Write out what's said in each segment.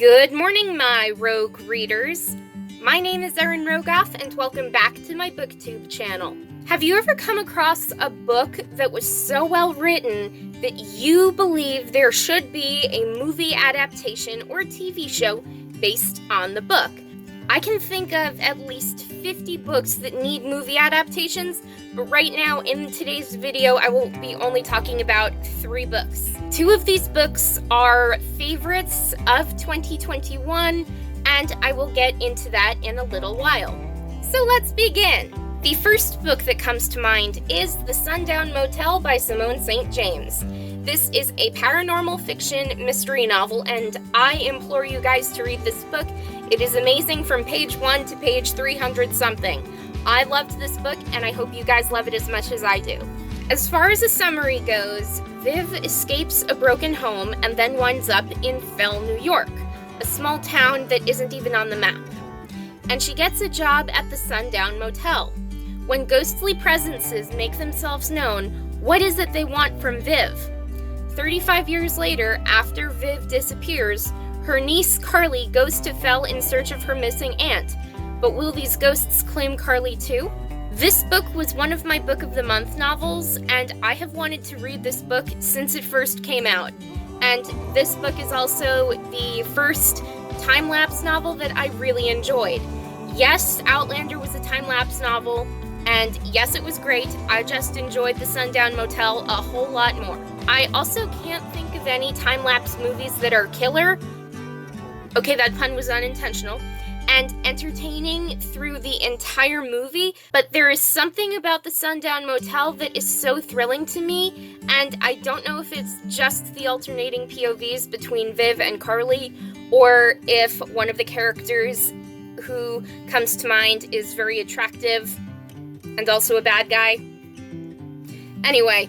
Good morning, my rogue readers. My name is Erin Rogoff, and welcome back to my BookTube channel. Have you ever come across a book that was so well written that you believe there should be a movie adaptation or TV show based on the book? I can think of at least 50 books that need movie adaptations, but right now in today's video I will be only talking about 3 books. 2 of these books are favorites of 2021, and I will get into that in a little while. So let's begin! The first book that comes to mind is The Sundown Motel by Simone St. James. This is a paranormal fiction mystery novel, and I implore you guys to read this book. It is amazing from page 1 to page 300 something. I loved this book, and I hope you guys love it as much as I do. As far as a summary goes, Viv escapes a broken home and then winds up in Fell, New York, a small town that isn't even on the map. And she gets a job at the Sundown Motel. When ghostly presences make themselves known, what is it they want from Viv? 35 years later, after Viv disappears, her niece Carly goes to Fell in search of her missing aunt. But will these ghosts claim Carly too? This book was one of my Book of the Month novels, and I have wanted to read this book since it first came out. And this book is also the first time-lapse novel that I really enjoyed. Yes, Outlander was a time-lapse novel, and yes, it was great. I just enjoyed The Sundown Motel a whole lot more. I also can't think of any time-lapse movies that are killer. Okay, that pun was unintentional. And entertaining through the entire movie, but there is something about the Sundown Motel that is so thrilling to me, and I don't know if it's just the alternating POVs between Viv and Carly, or if one of the characters who comes to mind is very attractive and also a bad guy. Anyway,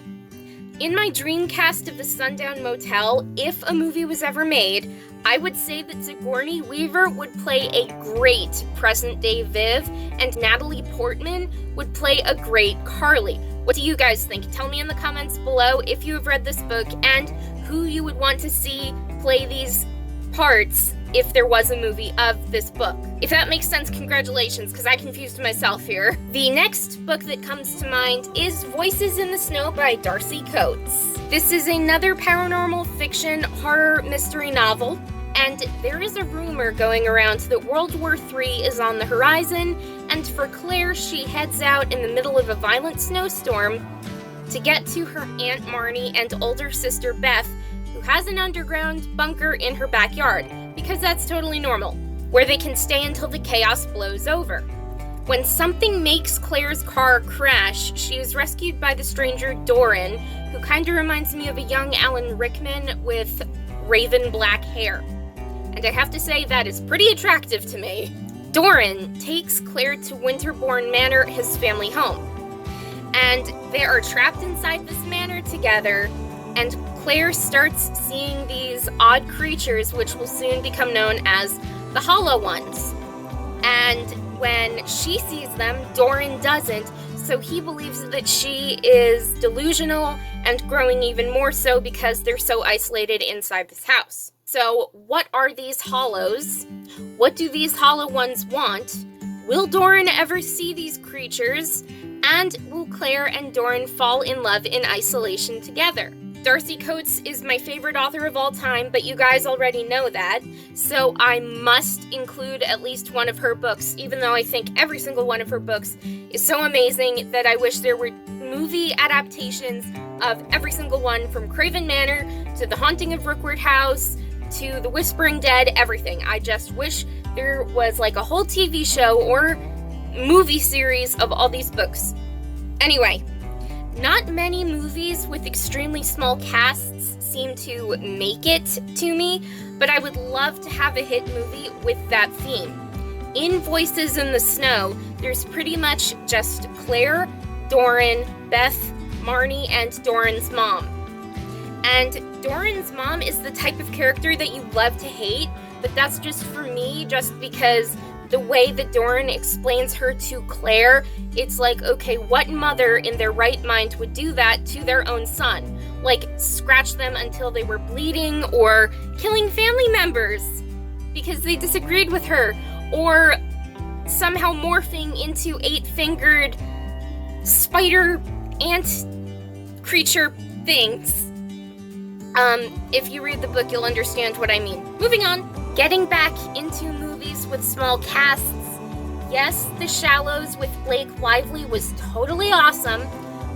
in my dream cast of the Sundown Motel, if a movie was ever made, I would say that Sigourney Weaver would play a great present-day Viv, and Natalie Portman would play a great Carly. What do you guys think? Tell me in the comments below if you have read this book and who you would want to see play these parts if there was a movie of this book. If that makes sense, congratulations, because I confused myself here. The next book that comes to mind is Voices in the Snow by Darcy Coates. This is another paranormal fiction horror mystery novel, and there is a rumor going around that World War III is on the horizon, and for Claire, she heads out in the middle of a violent snowstorm to get to her Aunt Marnie and older sister Beth, who has an underground bunker in her backyard, because that's totally normal, where they can stay until the chaos blows over. When something makes Claire's car crash, she is rescued by the stranger Doran, who kind of reminds me of a young Alan Rickman with raven black hair. And I have to say, that is pretty attractive to me. Doran takes Claire to Winterbourne Manor, his family home. And they are trapped inside this manor together, and Claire starts seeing these odd creatures which will soon become known as the Hollow Ones. And when she sees them, Doran doesn't, so he believes that she is delusional and growing even more so because they're so isolated inside this house. So what are these hollows? What do these Hollow Ones want? Will Doran ever see these creatures? And will Claire and Doran fall in love in isolation together? Darcy Coates is my favorite author of all time, but you guys already know that, so I must include at least one of her books, even though I think every single one of her books is so amazing that I wish there were movie adaptations of every single one, from Craven Manor to The Haunting of Rookwood House to The Whispering Dead, everything. I just wish there was like a whole TV show or movie series of all these books. Anyway, not many movies with extremely small casts seem to make it to me, but I would love to have a hit movie with that theme. In Voices in the Snow, there's pretty much just Claire, Doran, Beth, Marnie, and Doran's mom. And Doran's mom is the type of character that you love to hate, but that's just for me, just because the way that Doran explains her to Claire, it's like, okay, what mother in their right mind would do that to their own son? Like, scratch them until they were bleeding, or killing family members. because they disagreed with her, or somehow morphing into 8-fingered spider ant creature things. If you read the book, you'll understand what I mean. Moving on. Getting back into movies with small casts. Yes, The Shallows with Blake Lively was totally awesome,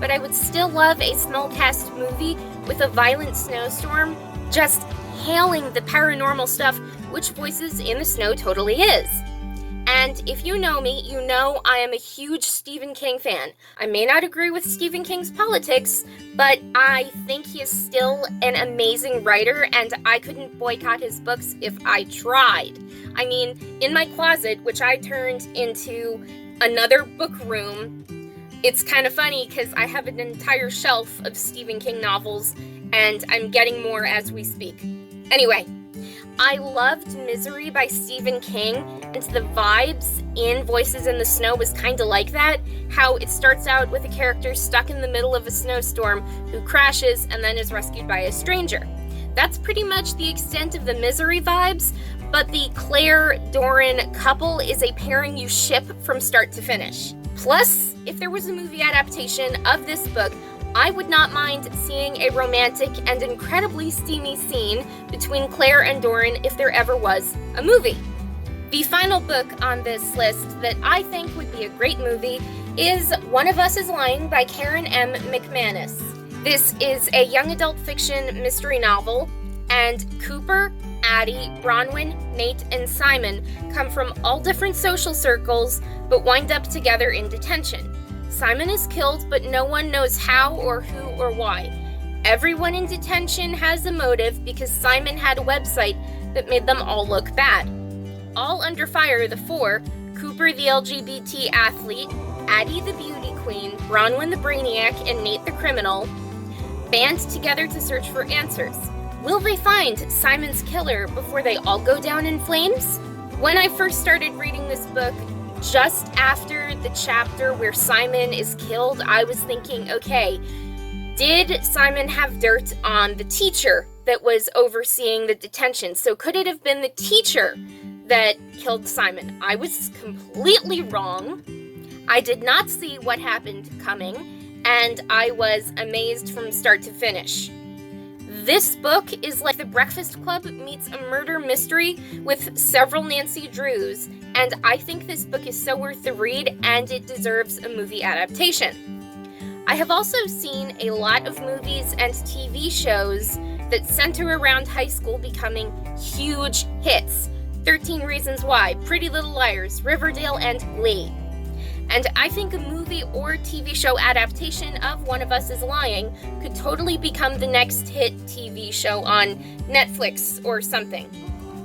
but I would still love a small cast movie with a violent snowstorm just hailing the paranormal stuff, which Voices in the Snow totally is. And if you know me, you know I am a huge Stephen King fan. I may not agree with Stephen King's politics, but I think he is still an amazing writer, and I couldn't boycott his books if I tried. I mean, in my closet, which I turned into another book room, it's kind of funny because I have an entire shelf of Stephen King novels, and I'm getting more as we speak. Anyway, I loved Misery by Stephen King, and the vibes in Voices in the Snow was kind of like that, how it starts out with a character stuck in the middle of a snowstorm who crashes and then is rescued by a stranger. That's pretty much the extent of the Misery vibes, but the Claire-Doran couple is a pairing you ship from start to finish. Plus, if there was a movie adaptation of this book, I would not mind seeing a romantic and incredibly steamy scene between Claire and Doran if there ever was a movie. The final book on this list that I think would be a great movie is One of Us is Lying by Karen M. McManus. This is a young adult fiction mystery novel, and Cooper, Addie, Bronwyn, Nate, and Simon come from all different social circles but wind up together in detention. Simon is killed, but no one knows how or who or why. Everyone in detention has a motive because Simon had a website that made them all look bad. All under fire, the four, Cooper the LGBT athlete, Addie the beauty queen, Bronwyn the brainiac, and Nate the criminal, band together to search for answers. Will they find Simon's killer before they all go down in flames? When I first started reading this book, just after the chapter where Simon is killed, I was thinking, okay, did Simon have dirt on the teacher that was overseeing the detention? So could it have been the teacher that killed Simon? I was completely wrong. I did not see what happened coming, and I was amazed from start to finish. This book is like The Breakfast Club meets a murder mystery with several Nancy Drews, and I think this book is so worth the read, and it deserves a movie adaptation. I have also seen a lot of movies and TV shows that center around high school becoming huge hits. 13 Reasons Why, Pretty Little Liars, Riverdale, and Glee. And I think a movie or TV show adaptation of One of Us is Lying could totally become the next hit TV show on Netflix or something.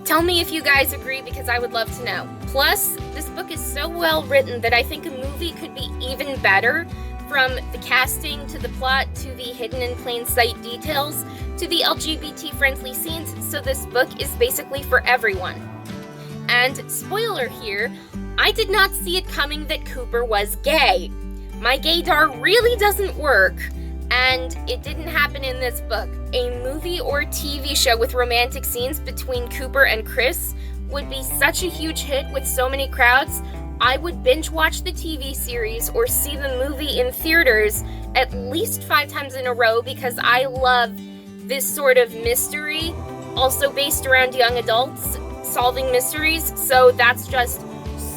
Tell me if you guys agree, because I would love to know. Plus, this book is so well written that I think a movie could be even better, from the casting to the plot to the hidden in plain sight details to the LGBT-friendly scenes, so this book is basically for everyone. And spoiler here, I did not see it coming that Cooper was gay. My gaydar really doesn't work, and it didn't happen in this book. A movie or TV show with romantic scenes between Cooper and Chris would be such a huge hit with so many crowds. I would binge watch the TV series or see the movie in theaters at least 5 times in a row, because I love this sort of mystery, also based around young adults solving mysteries, so that's just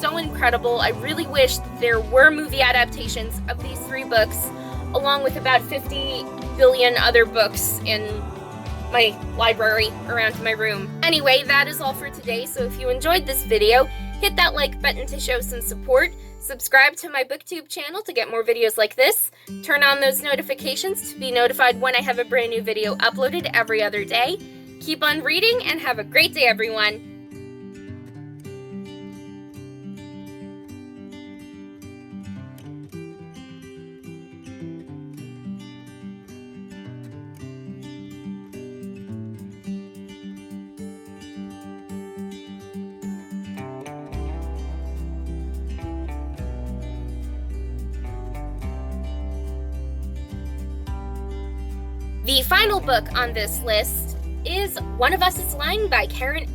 so incredible. I really wish there were movie adaptations of these 3 books, along with about 50 billion other books in my library around my room. Anyway, that is all for today, so if you enjoyed this video, hit that like button to show some support, subscribe to my booktube channel to get more videos like this, turn on those notifications to be notified when I have a brand new video uploaded every other day. Keep on reading and have a great day, everyone! The final book on this list is One of Us is Lying by Karen